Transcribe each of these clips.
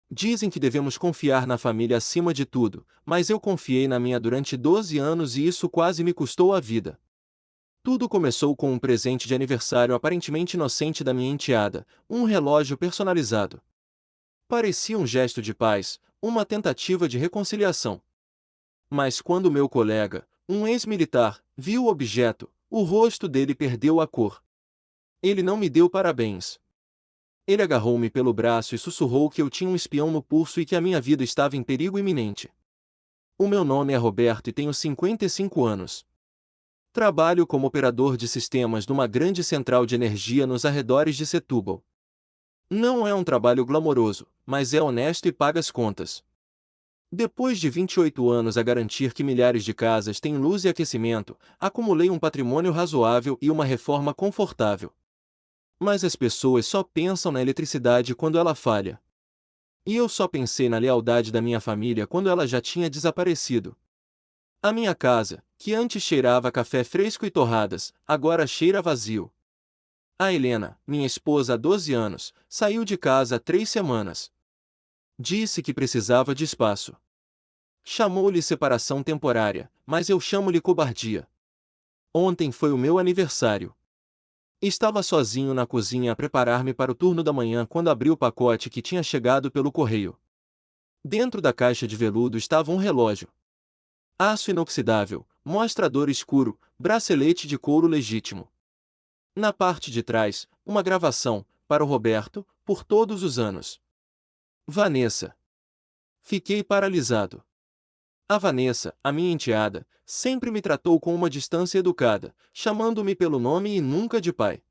Dizem que devemos confiar na família acima de tudo, mas eu confiei na minha durante 12 anos e isso quase me custou a vida. Tudo começou com um presente de aniversário aparentemente inocente da minha enteada, um relógio personalizado. Parecia um gesto de paz, uma tentativa de reconciliação. Mas quando meu colega, um ex-militar, viu o objeto, o rosto dele perdeu a cor. Ele não me deu parabéns. Ele agarrou-me pelo braço e sussurrou que eu tinha um espião no pulso e que a minha vida estava em perigo iminente. O meu nome é Roberto e tenho 55 anos. Trabalho como operador de sistemas numa grande central de energia nos arredores de Setúbal. Não é um trabalho glamouroso, mas é honesto e paga as contas. Depois de 28 anos a garantir que milhares de casas têm luz e aquecimento, acumulei um patrimônio razoável e uma reforma confortável. Mas as pessoas só pensam na eletricidade quando ela falha. E eu só pensei na lealdade da minha família quando ela já tinha desaparecido. A minha casa, que antes cheirava a café fresco e torradas, agora cheira a vazio. A Helena, minha esposa há 12 anos, saiu de casa há 3 semanas. Disse que precisava de espaço. Chamou-lhe separação temporária, mas eu chamo-lhe cobardia. Ontem foi o meu aniversário. Estava sozinho na cozinha a preparar-me para o turno da manhã quando abri o pacote que tinha chegado pelo correio. Dentro da caixa de veludo estava um relógio. Aço inoxidável, mostrador escuro, bracelete de couro legítimo. Na parte de trás, uma gravação, para o Roberto, por todos os anos. Vanessa. Fiquei paralisado. A Vanessa, a minha enteada, sempre me tratou com uma distância educada, chamando-me pelo nome e nunca de pai.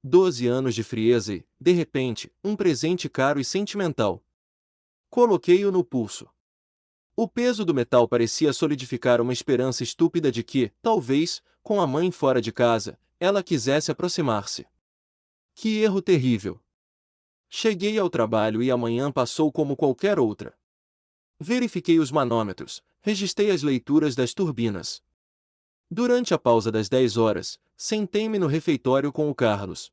12 anos de frieza e, de repente, um presente caro e sentimental. Coloquei-o no pulso. O peso do metal parecia solidificar uma esperança estúpida de que, talvez, com a mãe fora de casa, ela quisesse aproximar-se. Que erro terrível! Cheguei ao trabalho e a manhã passou como qualquer outra. Verifiquei os manômetros, registrei as leituras das turbinas. Durante a pausa das 10 horas, sentei-me no refeitório com o Carlos.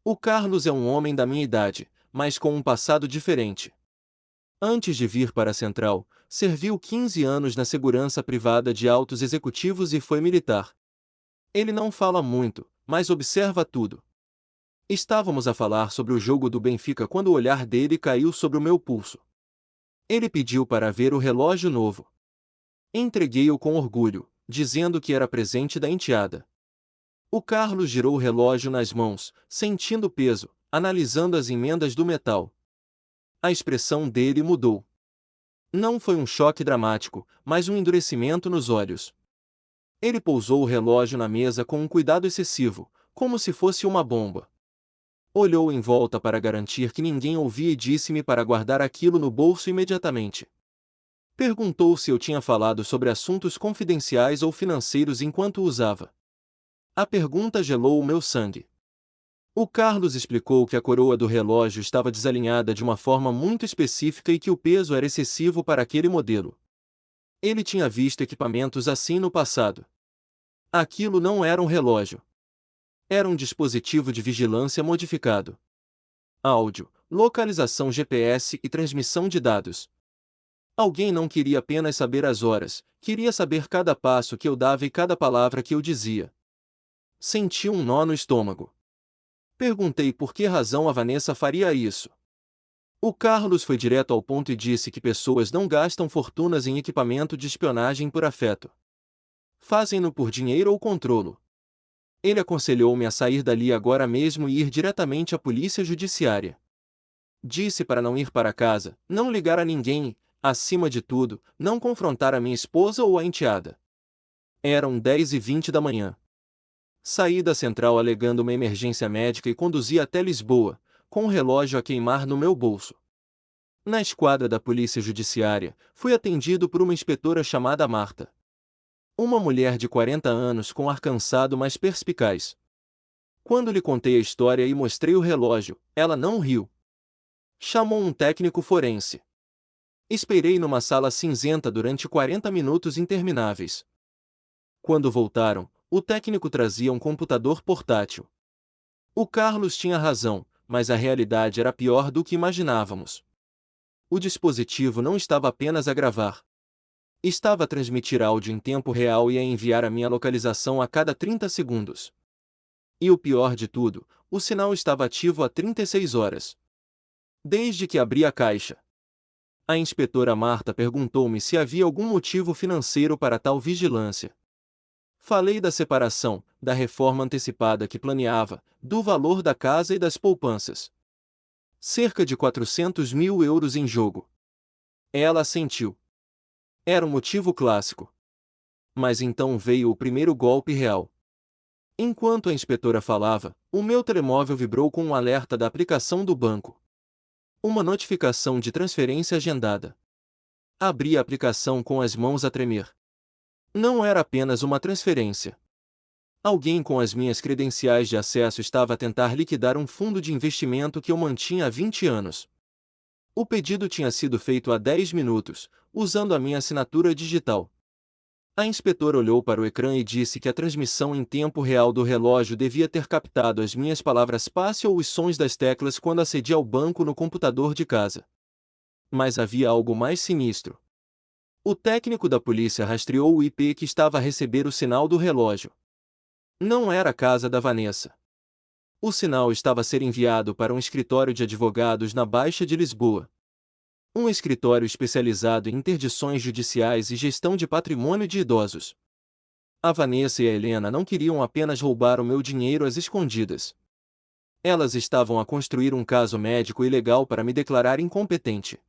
O Carlos é um homem da minha idade, mas com um passado diferente. Antes de vir para a central, serviu 15 anos na segurança privada de altos executivos e foi militar. Ele não fala muito, mas observa tudo. Estávamos a falar sobre o jogo do Benfica quando o olhar dele caiu sobre o meu pulso. Ele pediu para ver o relógio novo. Entreguei-o com orgulho, dizendo que era presente da enteada. O Carlos girou o relógio nas mãos, sentindo o peso, analisando as emendas do metal. A expressão dele mudou. Não foi um choque dramático, mas um endurecimento nos olhos. Ele pousou o relógio na mesa com um cuidado excessivo, como se fosse uma bomba. Olhou em volta para garantir que ninguém ouvia e disse-me para guardar aquilo no bolso imediatamente. Perguntou se eu tinha falado sobre assuntos confidenciais ou financeiros enquanto o usava. A pergunta gelou o meu sangue. O Carlos explicou que a coroa do relógio estava desalinhada de uma forma muito específica e que o peso era excessivo para aquele modelo. Ele tinha visto equipamentos assim no passado. Aquilo não era um relógio. Era um dispositivo de vigilância modificado. Áudio, localização GPS e transmissão de dados. Alguém não queria apenas saber as horas, queria saber cada passo que eu dava e cada palavra que eu dizia. Senti um nó no estômago. Perguntei por que razão a Vanessa faria isso. O Carlos foi direto ao ponto e disse que pessoas não gastam fortunas em equipamento de espionagem por afeto. Fazem-no por dinheiro ou controlo. Ele aconselhou-me a sair dali agora mesmo e ir diretamente à polícia judiciária. Disse para não ir para casa, não ligar a ninguém e, acima de tudo, não confrontar a minha esposa ou a enteada. Eram 10h20 da manhã. Saí da central alegando uma emergência médica e conduzi até Lisboa, com o relógio a queimar no meu bolso. Na esquadra da polícia judiciária, fui atendido por uma inspetora chamada Marta. Uma mulher de 40 anos com ar cansado mas perspicaz. Quando lhe contei a história e mostrei o relógio, ela não riu. Chamou um técnico forense. Esperei numa sala cinzenta durante 40 minutos intermináveis. Quando voltaram, o técnico trazia um computador portátil. O Carlos tinha razão, mas a realidade era pior do que imaginávamos. o dispositivo não estava apenas a gravar. Estava a transmitir áudio em tempo real e a enviar a minha localização a cada 30 segundos. E o pior de tudo, o sinal estava ativo há 36 horas. Desde que abri a caixa. A inspetora Marta perguntou-me se havia algum motivo financeiro para tal vigilância. Falei da separação, da reforma antecipada que planeava, do valor da casa e das poupanças. Cerca de 400 mil euros em jogo. Ela assentiu. Era um motivo clássico. Mas então veio o primeiro golpe real. Enquanto a inspetora falava, o meu telemóvel vibrou com um alerta da aplicação do banco. Uma notificação de transferência agendada. Abri a aplicação com as mãos a tremer. Não era apenas uma transferência. Alguém com as minhas credenciais de acesso estava a tentar liquidar um fundo de investimento que eu mantinha há 20 anos. O pedido tinha sido feito há 10 minutos, usando a minha assinatura digital. A inspetora olhou para o ecrã e disse que a transmissão em tempo real do relógio devia ter captado as minhas palavras-passe ou os sons das teclas quando acedi ao banco no computador de casa. Mas havia algo mais sinistro. O técnico da polícia rastreou o IP que estava a receber o sinal do relógio. Não era a casa da Vanessa. O sinal estava a ser enviado para um escritório de advogados na Baixa de Lisboa. Um escritório especializado em interdições judiciais e gestão de patrimônio de idosos. A Vanessa e a Helena não queriam apenas roubar o meu dinheiro às escondidas. Elas estavam a construir um caso médico e legal para me declarar incompetente.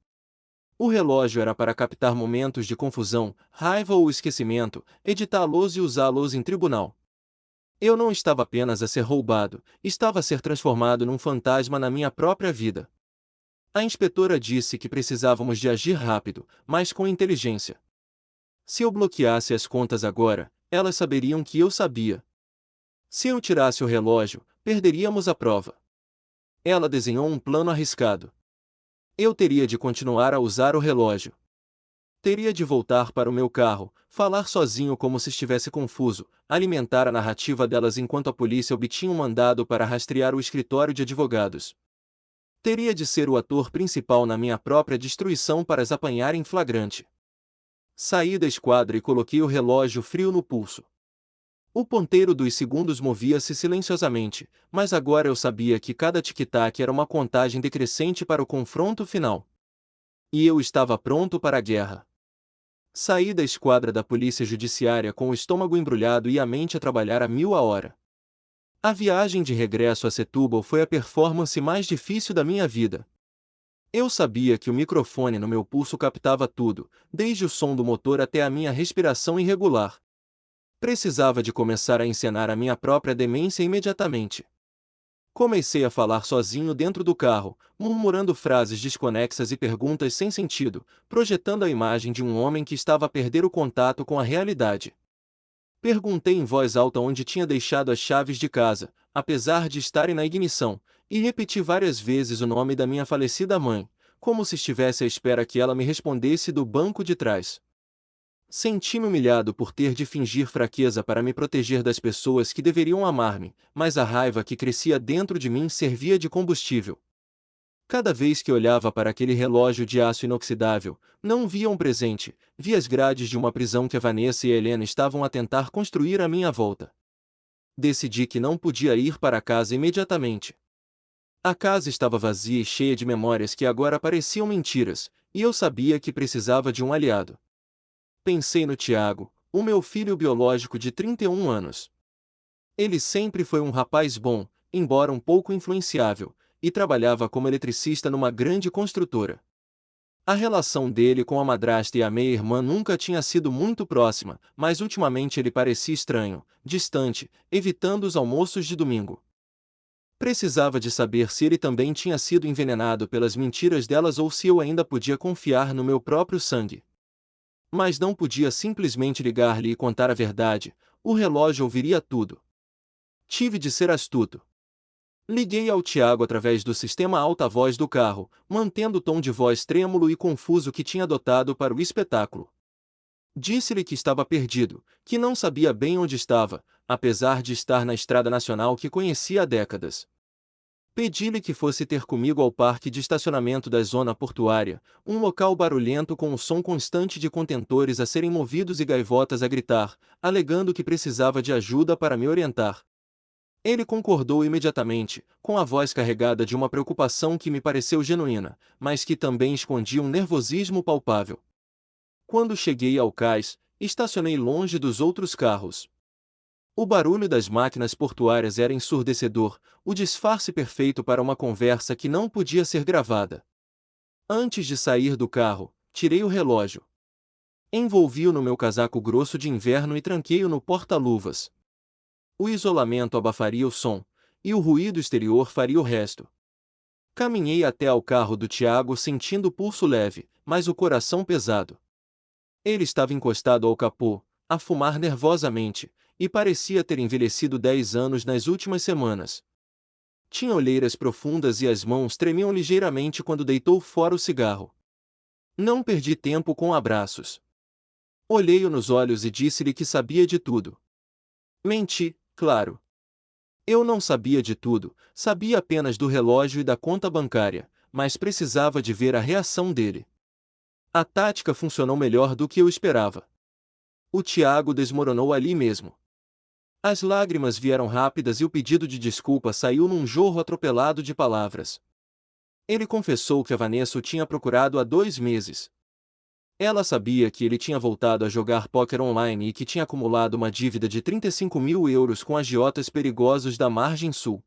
O relógio era para captar momentos de confusão, raiva ou esquecimento, editá-los e usá-los em tribunal. Eu não estava apenas a ser roubado, estava a ser transformado num fantasma na minha própria vida. A inspetora disse que precisávamos de agir rápido, mas com inteligência. Se eu bloqueasse as contas agora, elas saberiam que eu sabia. Se eu tirasse o relógio, perderíamos a prova. Ela desenhou um plano arriscado. Eu teria de continuar a usar o relógio. Teria de voltar para o meu carro, falar sozinho como se estivesse confuso, alimentar a narrativa delas enquanto a polícia obtinha um mandado para rastrear o escritório de advogados. Teria de ser o ator principal na minha própria destruição para as apanhar em flagrante. Saí da esquadra e coloquei o relógio frio no pulso. O ponteiro dos segundos movia-se silenciosamente, mas agora eu sabia que cada tic-tac era uma contagem decrescente para o confronto final. E eu estava pronto para a guerra. Saí da esquadra da polícia judiciária com o estômago embrulhado e a mente a trabalhar a 1000 a hora. A viagem de regresso a Setúbal foi a performance mais difícil da minha vida. Eu sabia que o microfone no meu pulso captava tudo, desde o som do motor até a minha respiração irregular. Precisava de começar a encenar a minha própria demência imediatamente. Comecei a falar sozinho dentro do carro, murmurando frases desconexas e perguntas sem sentido, projetando a imagem de um homem que estava a perder o contato com a realidade. Perguntei em voz alta onde tinha deixado as chaves de casa, apesar de estarem na ignição, e repeti várias vezes o nome da minha falecida mãe, como se estivesse à espera que ela me respondesse do banco de trás. Senti-me humilhado por ter de fingir fraqueza para me proteger das pessoas que deveriam amar-me, mas a raiva que crescia dentro de mim servia de combustível. Cada vez que olhava para aquele relógio de aço inoxidável, não via um presente, via as grades de uma prisão que a Vanessa e a Helena estavam a tentar construir à minha volta. Decidi que não podia ir para casa imediatamente. A casa estava vazia e cheia de memórias que agora pareciam mentiras, e eu sabia que precisava de um aliado. Pensei no Tiago, o meu filho biológico de 31 anos. Ele sempre foi um rapaz bom, embora um pouco influenciável, e trabalhava como eletricista numa grande construtora. A relação dele com a madrasta e a meia-irmã nunca tinha sido muito próxima, mas ultimamente ele parecia estranho, distante, evitando os almoços de domingo. Precisava de saber se ele também tinha sido envenenado pelas mentiras delas ou se eu ainda podia confiar no meu próprio sangue. Mas não podia simplesmente ligar-lhe e contar a verdade, o relógio ouviria tudo. Tive de ser astuto. Liguei ao Tiago através do sistema alta-voz do carro, mantendo o tom de voz trêmulo e confuso que tinha adotado para o espetáculo. Disse-lhe que estava perdido, que não sabia bem onde estava, apesar de estar na estrada nacional que conhecia há décadas. Pedi-lhe que fosse ter comigo ao parque de estacionamento da zona portuária, um local barulhento com o som constante de contentores a serem movidos e gaivotas a gritar, alegando que precisava de ajuda para me orientar. Ele concordou imediatamente, com a voz carregada de uma preocupação que me pareceu genuína, mas que também escondia um nervosismo palpável. Quando cheguei ao cais, estacionei longe dos outros carros. O barulho das máquinas portuárias era ensurdecedor, o disfarce perfeito para uma conversa que não podia ser gravada. Antes de sair do carro, tirei o relógio. Envolvi-o no meu casaco grosso de inverno e tranquei-o no porta-luvas. O isolamento abafaria o som, e o ruído exterior faria o resto. Caminhei até ao carro do Tiago sentindo o pulso leve, mas o coração pesado. Ele estava encostado ao capô, a fumar nervosamente, e parecia ter envelhecido 10 anos nas últimas semanas. Tinha olheiras profundas e as mãos tremiam ligeiramente quando deitou fora o cigarro. Não perdi tempo com abraços. Olhei-o nos olhos e disse-lhe que sabia de tudo. Menti, claro. Eu não sabia de tudo, sabia apenas do relógio e da conta bancária, mas precisava de ver a reação dele. A tática funcionou melhor do que eu esperava. O Tiago desmoronou ali mesmo. As lágrimas vieram rápidas e o pedido de desculpa saiu num jorro atropelado de palavras. Ele confessou que a Vanessa o tinha procurado há 2 meses. Ela sabia que ele tinha voltado a jogar póquer online e que tinha acumulado uma dívida de 35.000 euros com agiotas perigosos da margem sul.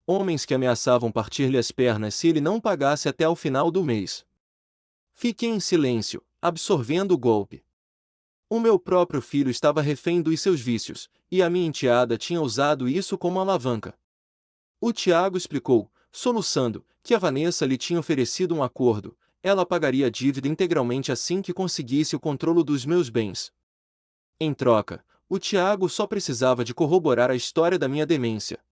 Homens que ameaçavam partir-lhe as pernas se ele não pagasse até ao final do mês. Fiquei em silêncio, absorvendo o golpe. O meu próprio filho estava refém dos seus vícios, e a minha enteada tinha usado isso como alavanca. O Tiago explicou, soluçando, que a Vanessa lhe tinha oferecido um acordo: ela pagaria a dívida integralmente assim que conseguisse o controle dos meus bens. Em troca, o Tiago só precisava de corroborar a história da minha demência.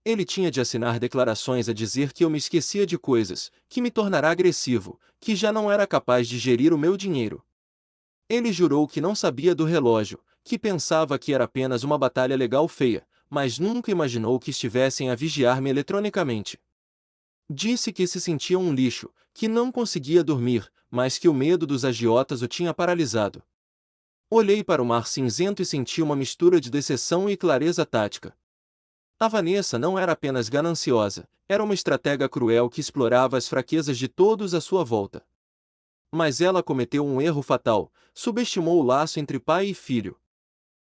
Ele tinha de assinar declarações a dizer que eu me esquecia de coisas, que me tornara agressivo, que já não era capaz de gerir o meu dinheiro. Ele jurou que não sabia do relógio, que pensava que era apenas uma batalha legal feia, mas nunca imaginou que estivessem a vigiar-me eletronicamente. Disse que se sentia um lixo, que não conseguia dormir, mas que o medo dos agiotas o tinha paralisado. Olhei para o mar cinzento e senti uma mistura de decepção e clareza tática. A Vanessa não era apenas gananciosa, era uma estratega cruel que explorava as fraquezas de todos à sua volta. Mas ela cometeu um erro fatal, subestimou o laço entre pai e filho.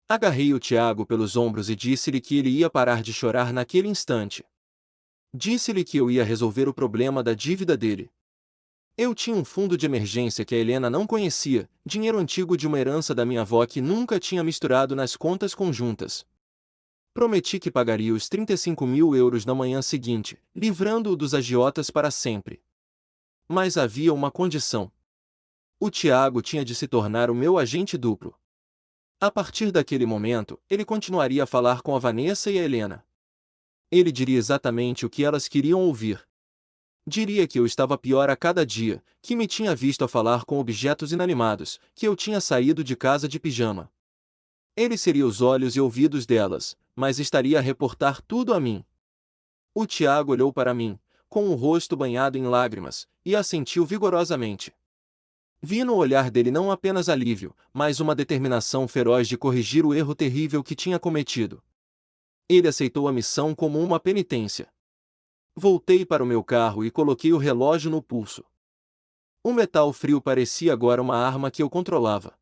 Agarrei o Tiago pelos ombros e disse-lhe que ele ia parar de chorar naquele instante. Disse-lhe que eu ia resolver o problema da dívida dele. Eu tinha um fundo de emergência que a Helena não conhecia, dinheiro antigo de uma herança da minha avó que nunca tinha misturado nas contas conjuntas. Prometi que pagaria os 35.000 euros na manhã seguinte, livrando-o dos agiotas para sempre. Mas havia uma condição. O Tiago tinha de se tornar o meu agente duplo. A partir daquele momento, ele continuaria a falar com a Vanessa e a Helena. Ele diria exatamente o que elas queriam ouvir. Diria que eu estava pior a cada dia, que me tinha visto a falar com objetos inanimados, que eu tinha saído de casa de pijama. Ele seria os olhos e ouvidos delas, mas estaria a reportar tudo a mim. O Tiago olhou para mim, com o rosto banhado em lágrimas, e assentiu vigorosamente. Vi no olhar dele não apenas alívio, mas uma determinação feroz de corrigir o erro terrível que tinha cometido. Ele aceitou a missão como uma penitência. Voltei para o meu carro e coloquei o relógio no pulso. O metal frio parecia agora uma arma que eu controlava.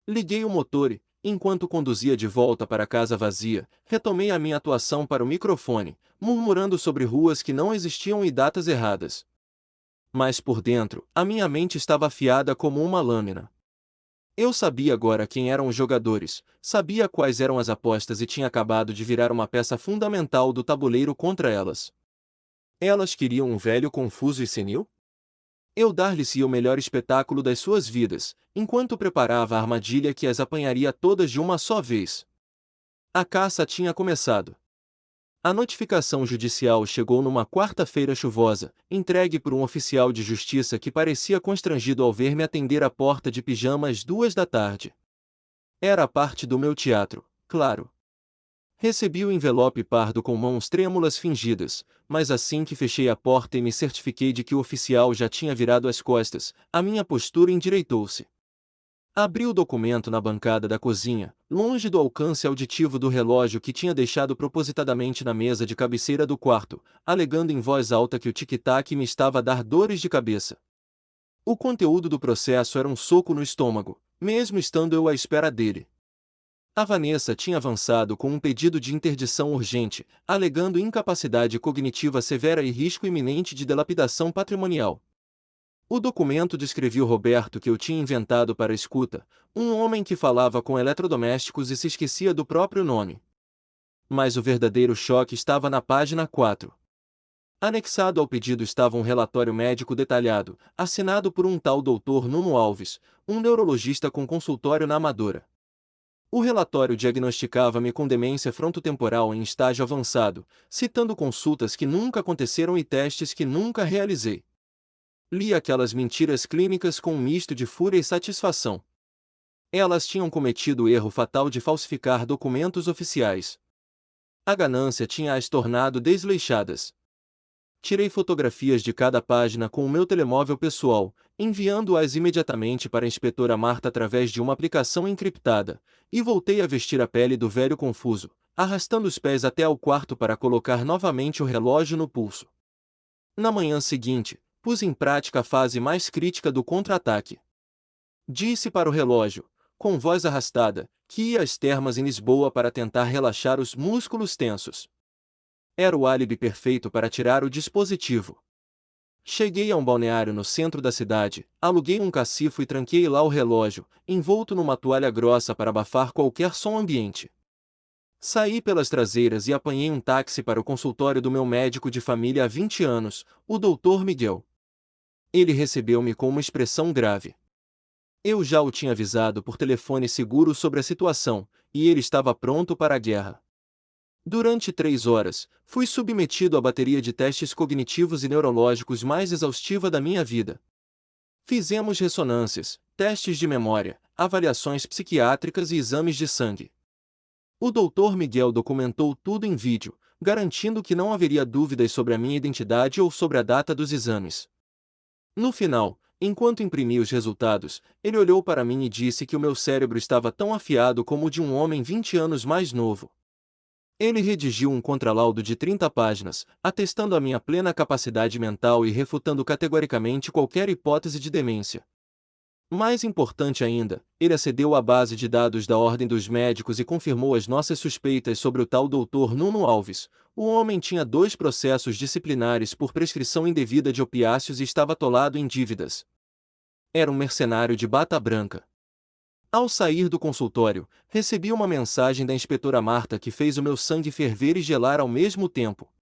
Liguei o motor e, enquanto conduzia de volta para a casa vazia, retomei a minha atuação para o microfone, murmurando sobre ruas que não existiam e datas erradas. Mas por dentro, a minha mente estava afiada como uma lâmina. Eu sabia agora quem eram os jogadores, sabia quais eram as apostas e tinha acabado de virar uma peça fundamental do tabuleiro contra elas. Elas queriam um velho confuso e senil? Eu dar-lhes-ia o melhor espetáculo das suas vidas, enquanto preparava a armadilha que as apanharia todas de uma só vez. A caça tinha começado. A notificação judicial chegou numa quarta-feira chuvosa, entregue por um oficial de justiça que parecia constrangido ao ver-me atender a porta de pijama às 2 da tarde. Era parte do meu teatro, claro. Recebi o envelope pardo com mãos trêmulas fingidas, mas assim que fechei a porta e me certifiquei de que o oficial já tinha virado as costas, a minha postura endireitou-se. Abri o documento na bancada da cozinha, longe do alcance auditivo do relógio que tinha deixado propositadamente na mesa de cabeceira do quarto, alegando em voz alta que o tic-tac me estava a dar dores de cabeça. O conteúdo do processo era um soco no estômago, mesmo estando eu à espera dele. A Vanessa tinha avançado com um pedido de interdição urgente, alegando incapacidade cognitiva severa e risco iminente de dilapidação patrimonial. O documento descrevia o Roberto que eu tinha inventado para a escuta, um homem que falava com eletrodomésticos e se esquecia do próprio nome. Mas o verdadeiro choque estava na página 4. Anexado ao pedido estava um relatório médico detalhado, assinado por um tal Dr. Nuno Alves, um neurologista com consultório na Amadora. O relatório diagnosticava-me com demência frontotemporal em estágio avançado, citando consultas que nunca aconteceram e testes que nunca realizei. Li aquelas mentiras clínicas com um misto de fúria e satisfação. Elas tinham cometido o erro fatal de falsificar documentos oficiais. A ganância tinha as tornado desleixadas. Tirei fotografias de cada página com o meu telemóvel pessoal, enviando-as imediatamente para a inspetora Marta através de uma aplicação encriptada, e voltei a vestir a pele do velho confuso, arrastando os pés até ao quarto para colocar novamente o relógio no pulso. Na manhã seguinte, pus em prática a fase mais crítica do contra-ataque. Disse para o relógio, com voz arrastada, que ia às termas em Lisboa para tentar relaxar os músculos tensos. Era o álibi perfeito para tirar o dispositivo. Cheguei a um balneário no centro da cidade, aluguei um cacifo e tranquei lá o relógio, envolto numa toalha grossa para abafar qualquer som ambiente. Saí pelas traseiras e apanhei um táxi para o consultório do meu médico de família há 20 anos, o Dr. Miguel. Ele recebeu-me com uma expressão grave. Eu já o tinha avisado por telefone seguro sobre a situação, e ele estava pronto para a guerra. Durante 3 horas, fui submetido à bateria de testes cognitivos e neurológicos mais exaustiva da minha vida. Fizemos ressonâncias, testes de memória, avaliações psiquiátricas e exames de sangue. O Dr. Miguel documentou tudo em vídeo, garantindo que não haveria dúvidas sobre a minha identidade ou sobre a data dos exames. No final, enquanto imprimia os resultados, ele olhou para mim e disse que o meu cérebro estava tão afiado como o de um homem 20 anos mais novo. Ele redigiu um contralaudo de 30 páginas, atestando a minha plena capacidade mental e refutando categoricamente qualquer hipótese de demência. Mais importante ainda, ele acedeu à base de dados da Ordem dos Médicos e confirmou as nossas suspeitas sobre o tal Dr. Nuno Alves. O homem tinha 2 processos disciplinares por prescrição indevida de opiáceos e estava atolado em dívidas. Era um mercenário de bata branca. Ao sair do consultório, recebi uma mensagem da inspetora Marta que fez o meu sangue ferver e gelar ao mesmo tempo.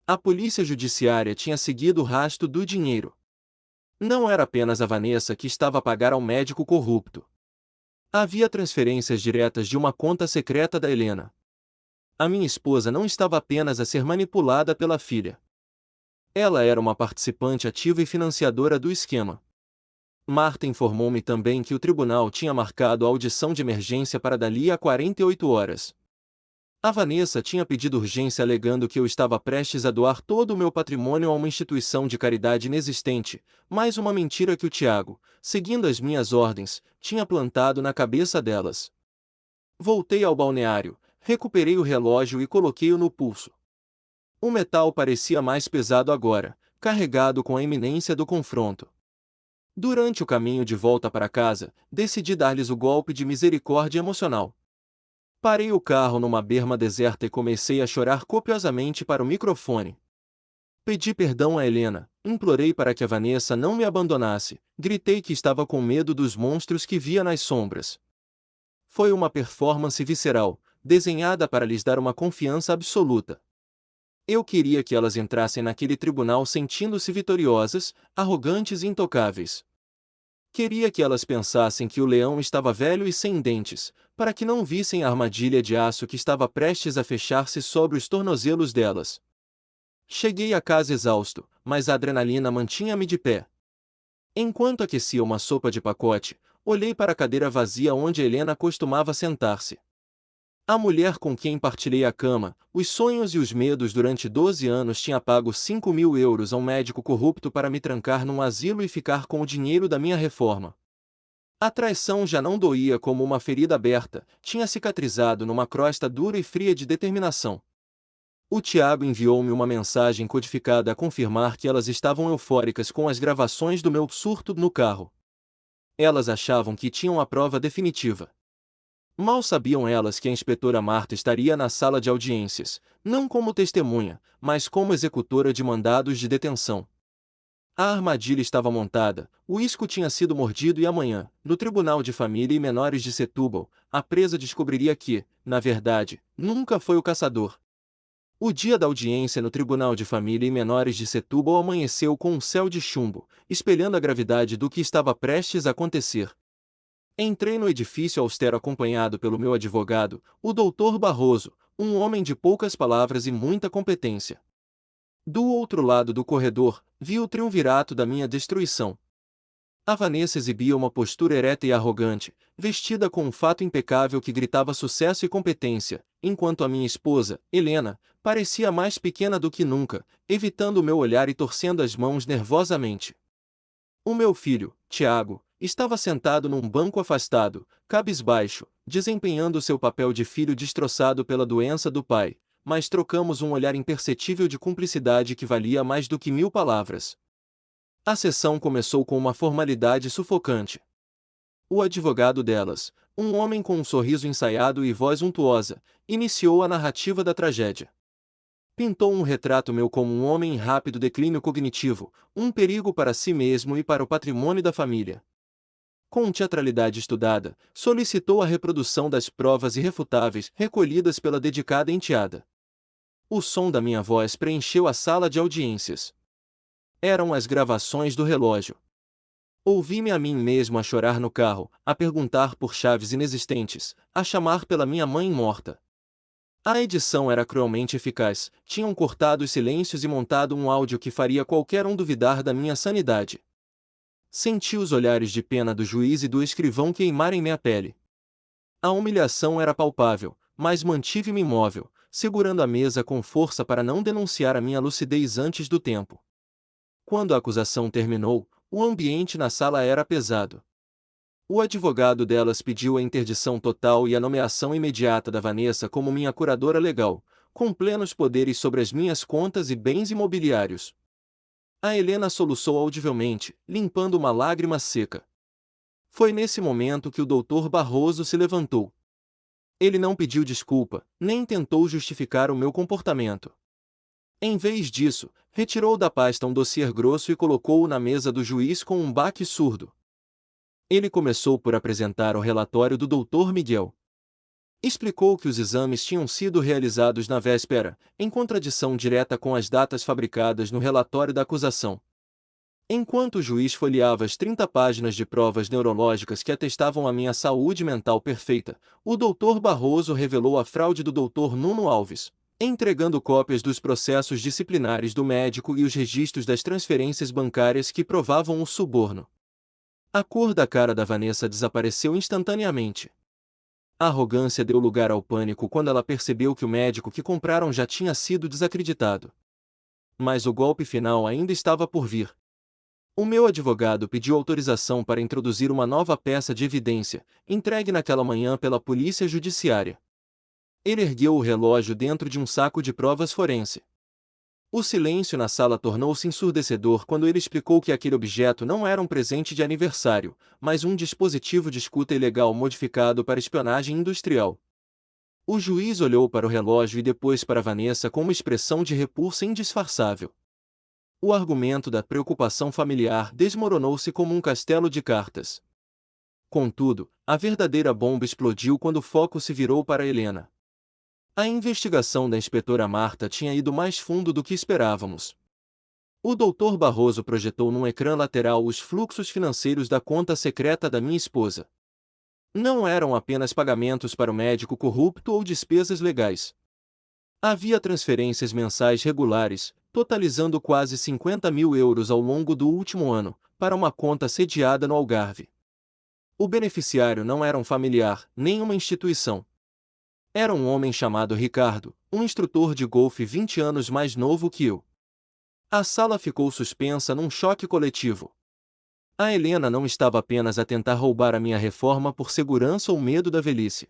A polícia judiciária tinha seguido o rastro do dinheiro. Não era apenas a Vanessa que estava a pagar ao médico corrupto. Havia transferências diretas de uma conta secreta da Helena. A minha esposa não estava apenas a ser manipulada pela filha. Ela era uma participante ativa e financiadora do esquema. Marta informou-me também que o tribunal tinha marcado a audição de emergência para dali a 48 horas. A Vanessa tinha pedido urgência alegando que eu estava prestes a doar todo o meu patrimônio a uma instituição de caridade inexistente, mais uma mentira que o Tiago, seguindo as minhas ordens, tinha plantado na cabeça delas. Voltei ao balneário, recuperei o relógio e coloquei-o no pulso. O metal parecia mais pesado agora, carregado com a iminência do confronto. Durante o caminho de volta para casa, decidi dar-lhes o golpe de misericórdia emocional. Parei o carro numa berma deserta e comecei a chorar copiosamente para o microfone. Pedi perdão a Helena, implorei para que a Vanessa não me abandonasse, gritei que estava com medo dos monstros que via nas sombras. Foi uma performance visceral, desenhada para lhes dar uma confiança absoluta. Eu queria que elas entrassem naquele tribunal sentindo-se vitoriosas, arrogantes e intocáveis. Queria que elas pensassem que o leão estava velho e sem dentes, para que não vissem a armadilha de aço que estava prestes a fechar-se sobre os tornozelos delas. Cheguei a casa exausto, mas a adrenalina mantinha-me de pé. Enquanto aquecia uma sopa de pacote, olhei para a cadeira vazia onde Helena costumava sentar-se. A mulher com quem partilhei a cama, os sonhos e os medos durante 12 anos tinha pago 5.000 euros a um médico corrupto para me trancar num asilo e ficar com o dinheiro da minha reforma. A traição já não doía como uma ferida aberta, tinha cicatrizado numa crosta dura e fria de determinação. O Tiago enviou-me uma mensagem codificada a confirmar que elas estavam eufóricas com as gravações do meu surto no carro. Elas achavam que tinham a prova definitiva. Mal sabiam elas que a inspetora Marta estaria na sala de audiências, não como testemunha, mas como executora de mandados de detenção. A armadilha estava montada, o Isco tinha sido mordido e amanhã, no Tribunal de Família e Menores de Setúbal, a presa descobriria que, na verdade, nunca foi o caçador. O dia da audiência no Tribunal de Família e Menores de Setúbal amanheceu com um céu de chumbo, espelhando a gravidade do que estava prestes a acontecer. Entrei no edifício austero acompanhado pelo meu advogado, o Dr. Barroso, um homem de poucas palavras e muita competência. Do outro lado do corredor, vi o triunvirato da minha destruição. A Vanessa exibia uma postura ereta e arrogante, vestida com um fato impecável que gritava sucesso e competência, enquanto a minha esposa, Helena, parecia mais pequena do que nunca, evitando o meu olhar e torcendo as mãos nervosamente. O meu filho, Tiago, estava sentado num banco afastado, cabisbaixo, desempenhando seu papel de filho destroçado pela doença do pai, mas trocamos um olhar imperceptível de cumplicidade que valia mais do que 1000 palavras. A sessão começou com uma formalidade sufocante. O advogado delas, um homem com um sorriso ensaiado e voz untuosa, iniciou a narrativa da tragédia. Pintou um retrato meu como um homem em rápido declínio cognitivo, um perigo para si mesmo e para o patrimônio da família. Com teatralidade estudada, solicitou a reprodução das provas irrefutáveis recolhidas pela dedicada enteada. O som da minha voz preencheu a sala de audiências. Eram as gravações do relógio. Ouvi-me a mim mesmo a chorar no carro, a perguntar por chaves inexistentes, a chamar pela minha mãe morta. A edição era cruelmente eficaz, tinham cortado os silêncios e montado um áudio que faria qualquer um duvidar da minha sanidade. Senti os olhares de pena do juiz e do escrivão queimarem minha pele. A humilhação era palpável, mas mantive-me imóvel, segurando a mesa com força para não denunciar a minha lucidez antes do tempo. Quando a acusação terminou, o ambiente na sala era pesado. O advogado delas pediu a interdição total e a nomeação imediata da Vanessa como minha curadora legal, com plenos poderes sobre as minhas contas e bens imobiliários. A Helena soluçou audivelmente, limpando uma lágrima seca. Foi nesse momento que o Dr. Barroso se levantou. Ele não pediu desculpa, nem tentou justificar o meu comportamento. Em vez disso, retirou da pasta um dossiê grosso e colocou-o na mesa do juiz com um baque surdo. Ele começou por apresentar o relatório do Dr. Miguel. Explicou que os exames tinham sido realizados na véspera, em contradição direta com as datas fabricadas no relatório da acusação. Enquanto o juiz folheava as 30 páginas de provas neurológicas que atestavam a minha saúde mental perfeita, o Dr. Barroso revelou a fraude do Dr. Nuno Alves, entregando cópias dos processos disciplinares do médico e os registros das transferências bancárias que provavam o suborno. A cor da cara da Vanessa desapareceu instantaneamente. A arrogância deu lugar ao pânico quando ela percebeu que o médico que compraram já tinha sido desacreditado. Mas o golpe final ainda estava por vir. O meu advogado pediu autorização para introduzir uma nova peça de evidência, entregue naquela manhã pela polícia judiciária. Ele ergueu o relógio dentro de um saco de provas forense. O silêncio na sala tornou-se ensurdecedor quando ele explicou que aquele objeto não era um presente de aniversário, mas um dispositivo de escuta ilegal modificado para espionagem industrial. O juiz olhou para o relógio e depois para Vanessa com uma expressão de repulsa indisfarçável. O argumento da preocupação familiar desmoronou-se como um castelo de cartas. Contudo, a verdadeira bomba explodiu quando o foco se virou para Helena. A investigação da inspetora Marta tinha ido mais fundo do que esperávamos. O Dr. Barroso projetou num ecrã lateral os fluxos financeiros da conta secreta da minha esposa. Não eram apenas pagamentos para o médico corrupto ou despesas legais. Havia transferências mensais regulares, totalizando quase 50.000 euros ao longo do último ano, para uma conta sediada no Algarve. O beneficiário não era um familiar, nem uma instituição. Era um homem chamado Ricardo, um instrutor de golfe 20 anos mais novo que eu. A sala ficou suspensa num choque coletivo. A Helena não estava apenas a tentar roubar a minha reforma por segurança ou medo da velhice.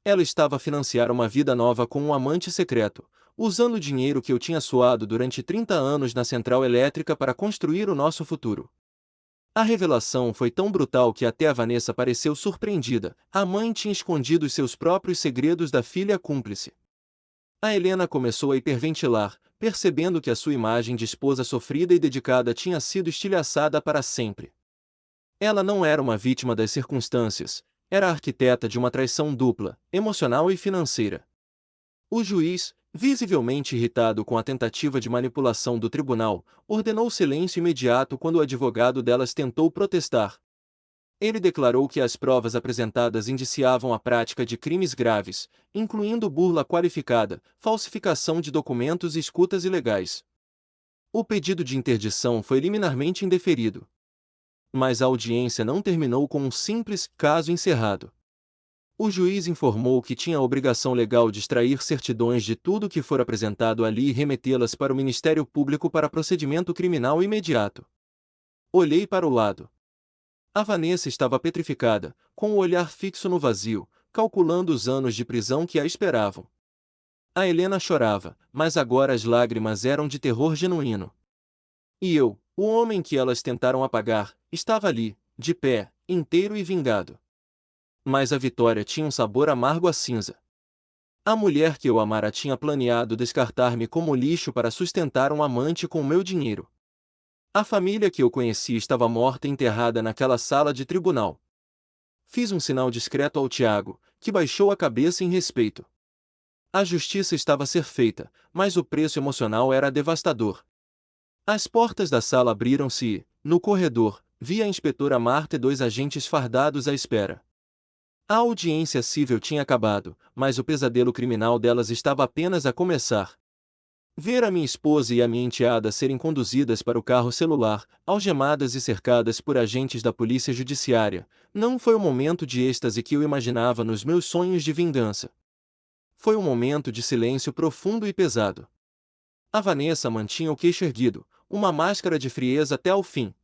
Ela estava a financiar uma vida nova com um amante secreto, usando o dinheiro que eu tinha suado durante 30 anos na central elétrica para construir o nosso futuro. A revelação foi tão brutal que até a Vanessa pareceu surpreendida. A mãe tinha escondido os seus próprios segredos da filha cúmplice. A Helena começou a hiperventilar, percebendo que a sua imagem de esposa sofrida e dedicada tinha sido estilhaçada para sempre. Ela não era uma vítima das circunstâncias, era a arquiteta de uma traição dupla, emocional e financeira. O juiz, visivelmente irritado com a tentativa de manipulação do tribunal, ordenou silêncio imediato quando o advogado delas tentou protestar. Ele declarou que as provas apresentadas indiciavam a prática de crimes graves, incluindo burla qualificada, falsificação de documentos e escutas ilegais. O pedido de interdição foi liminarmente indeferido. Mas a audiência não terminou com um simples caso encerrado. O juiz informou que tinha a obrigação legal de extrair certidões de tudo que for apresentado ali e remetê-las para o Ministério Público para procedimento criminal imediato. Olhei para o lado. A Vanessa estava petrificada, com o olhar fixo no vazio, calculando os anos de prisão que a esperavam. A Helena chorava, mas agora as lágrimas eram de terror genuíno. E eu, o homem que elas tentaram apagar, estava ali, de pé, inteiro e vingado. Mas a vitória tinha um sabor amargo à cinza. A mulher que eu amara tinha planeado descartar-me como lixo para sustentar um amante com meu dinheiro. A família que eu conheci estava morta e enterrada naquela sala de tribunal. Fiz um sinal discreto ao Tiago, que baixou a cabeça em respeito. A justiça estava a ser feita, mas o preço emocional era devastador. As portas da sala abriram-se e, no corredor, vi a inspetora Marta e dois agentes fardados à espera. A audiência civil tinha acabado, mas o pesadelo criminal delas estava apenas a começar. Ver a minha esposa e a minha enteada serem conduzidas para o carro celular, algemadas e cercadas por agentes da polícia judiciária, não foi o momento de êxtase que eu imaginava nos meus sonhos de vingança. Foi um momento de silêncio profundo e pesado. A Vanessa mantinha o queixo erguido, uma máscara de frieza até ao fim.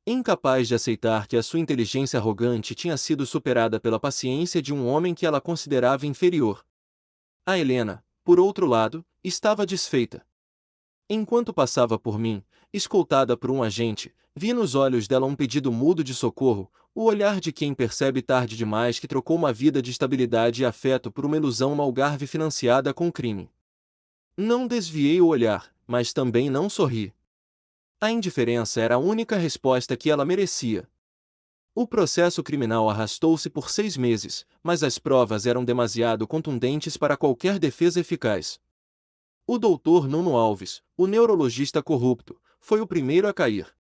Incapaz de aceitar que a sua inteligência arrogante tinha sido superada pela paciência de um homem que ela considerava inferior. A Helena, por outro lado, estava desfeita. Enquanto passava por mim, escoltada por um agente, vi nos olhos dela um pedido mudo de socorro, o olhar de quem percebe tarde demais que trocou uma vida de estabilidade e afeto por uma ilusão no algarve financiada com crime. Não desviei o olhar, mas também não sorri. A indiferença era a única resposta que ela merecia. O processo criminal arrastou-se por 6 meses, mas as provas eram demasiado contundentes para qualquer defesa eficaz. O doutor Nuno Alves, o neurologista corrupto, foi o primeiro a cair.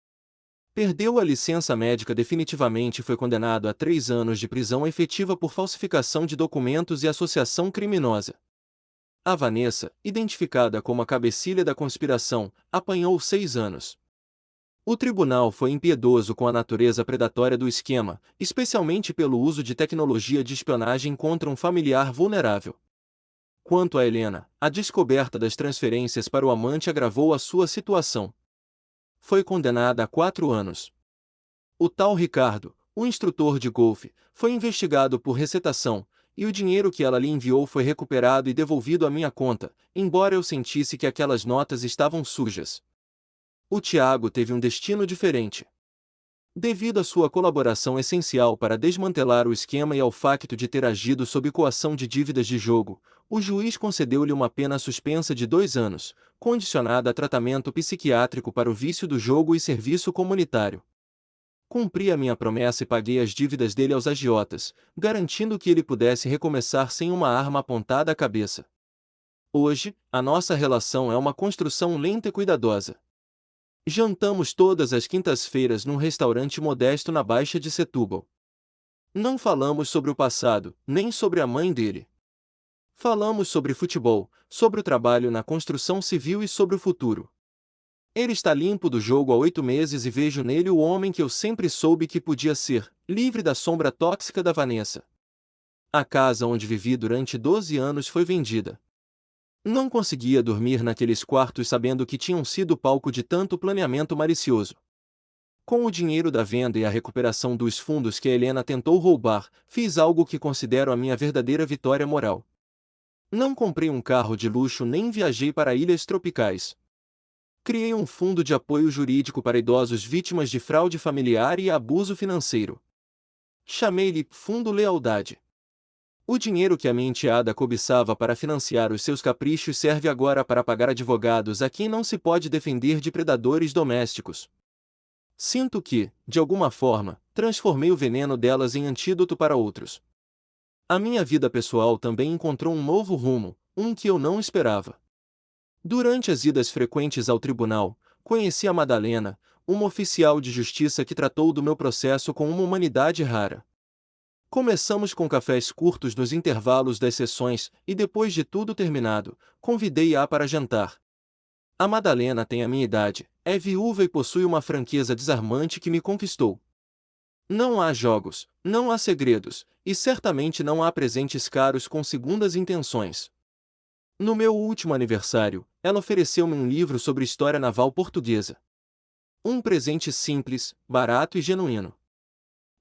Perdeu a licença médica definitivamente e foi condenado a 3 anos de prisão efetiva por falsificação de documentos e associação criminosa. A Vanessa, identificada como a cabecilha da conspiração, apanhou 6 anos. O tribunal foi impiedoso com a natureza predatória do esquema, especialmente pelo uso de tecnologia de espionagem contra um familiar vulnerável. Quanto a Helena, a descoberta das transferências para o amante agravou a sua situação. Foi condenada a 4 anos. O tal Ricardo, o instrutor de golfe, foi investigado por receptação, e o dinheiro que ela lhe enviou foi recuperado e devolvido à minha conta, embora eu sentisse que aquelas notas estavam sujas. O Tiago teve um destino diferente. Devido à sua colaboração essencial para desmantelar o esquema e ao facto de ter agido sob coação de dívidas de jogo, o juiz concedeu-lhe uma pena suspensa de 2 anos, condicionada a tratamento psiquiátrico para o vício do jogo e serviço comunitário. Cumpri a minha promessa e paguei as dívidas dele aos agiotas, garantindo que ele pudesse recomeçar sem uma arma apontada à cabeça. Hoje, a nossa relação é uma construção lenta e cuidadosa. Jantamos todas as quintas-feiras num restaurante modesto na Baixa de Setúbal. Não falamos sobre o passado, nem sobre a mãe dele. Falamos sobre futebol, sobre o trabalho na construção civil e sobre o futuro. Ele está limpo do jogo há 8 meses e vejo nele o homem que eu sempre soube que podia ser, livre da sombra tóxica da Vanessa. A casa onde vivi durante 12 anos foi vendida. Não conseguia dormir naqueles quartos sabendo que tinham sido palco de tanto planeamento malicioso. Com o dinheiro da venda e a recuperação dos fundos que a Helena tentou roubar, fiz algo que considero a minha verdadeira vitória moral. Não comprei um carro de luxo nem viajei para ilhas tropicais. Criei um fundo de apoio jurídico para idosos vítimas de fraude familiar e abuso financeiro. Chamei-lhe Fundo Lealdade. O dinheiro que a minha enteada cobiçava para financiar os seus caprichos serve agora para pagar advogados a quem não se pode defender de predadores domésticos. Sinto que, de alguma forma, transformei o veneno delas em antídoto para outros. A minha vida pessoal também encontrou um novo rumo, um que eu não esperava. Durante as idas frequentes ao tribunal, conheci a Madalena, uma oficial de justiça que tratou do meu processo com uma humanidade rara. Começamos com cafés curtos nos intervalos das sessões e depois de tudo terminado, convidei-a para jantar. A Madalena tem a minha idade, é viúva e possui uma franqueza desarmante que me conquistou. Não há jogos, não há segredos, e certamente não há presentes caros com segundas intenções. No meu último aniversário, ela ofereceu-me um livro sobre história naval portuguesa. Um presente simples, barato e genuíno.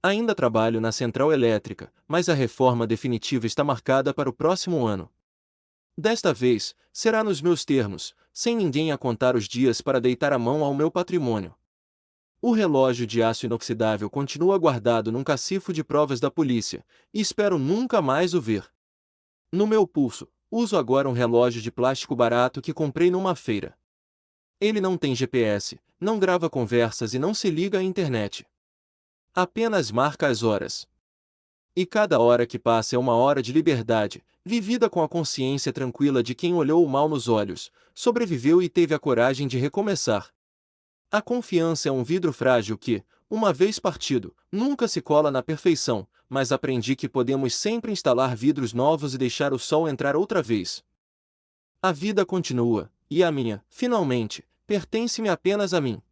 Ainda trabalho na central elétrica, mas a reforma definitiva está marcada para o próximo ano. Desta vez, será nos meus termos, sem ninguém a contar os dias para deitar a mão ao meu patrimônio. O relógio de aço inoxidável continua guardado num cacifo de provas da polícia, e espero nunca mais o ver. No meu pulso, uso agora um relógio de plástico barato que comprei numa feira. Ele não tem GPS, não grava conversas e não se liga à internet. Apenas marca as horas. E cada hora que passa é uma hora de liberdade, vivida com a consciência tranquila de quem olhou o mal nos olhos, sobreviveu e teve a coragem de recomeçar. A confiança é um vidro frágil que, uma vez partido, nunca se cola na perfeição, mas aprendi que podemos sempre instalar vidros novos e deixar o sol entrar outra vez. A vida continua, e a minha, finalmente, pertence-me apenas a mim.